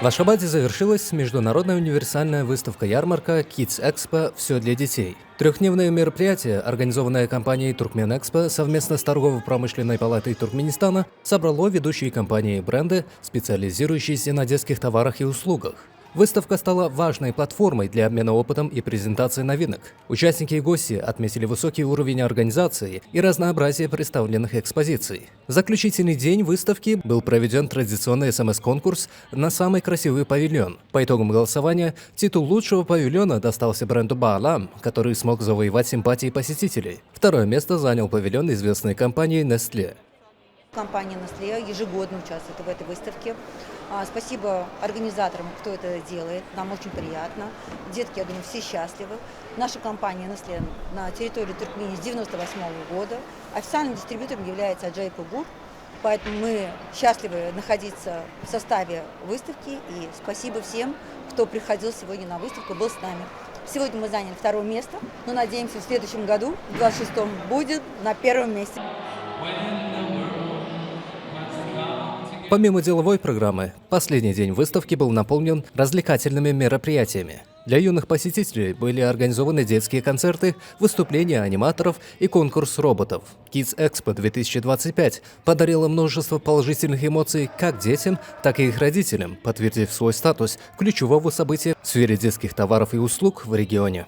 В Ашхабаде завершилась международная универсальная выставка-ярмарка Kids Expo «Все для детей». Трехдневное мероприятие, организованное компанией «Туркмен-Экспо» совместно с Торгово-промышленной палатой Туркменистана, собрало ведущие компании и бренды, специализирующиеся на детских товарах и услугах. Выставка стала важной платформой для обмена опытом и презентации новинок. Участники и гости отметили высокий уровень организации и разнообразие представленных экспозиций. В заключительный день выставки был проведен традиционный СМС-конкурс на самый красивый павильон. По итогам голосования титул лучшего павильона достался бренду Баалам, который смог завоевать симпатии посетителей. Второе место занял павильон известной компании Nestlé. Компания Nestlé ежегодно участвует в этой выставке. Спасибо организаторам, кто это делает. Нам очень приятно. Детки, я думаю, все счастливы. Наша компания Nestlé на территории Туркмении с 1998 года. Официальным дистрибьютором является Acayip Bulgur. Поэтому мы счастливы находиться в составе выставки. И спасибо всем, кто приходил сегодня на выставку, был с нами. Сегодня мы заняли второе место, но надеемся, в следующем году, в 26-м, будет на первом месте. Помимо деловой программы, последний день выставки был наполнен развлекательными мероприятиями. Для юных посетителей были организованы детские концерты, выступления аниматоров и конкурс роботов. Kids Expo 2025 подарила множество положительных эмоций как детям, так и их родителям, подтвердив свой статус ключевого события в сфере детских товаров и услуг в регионе.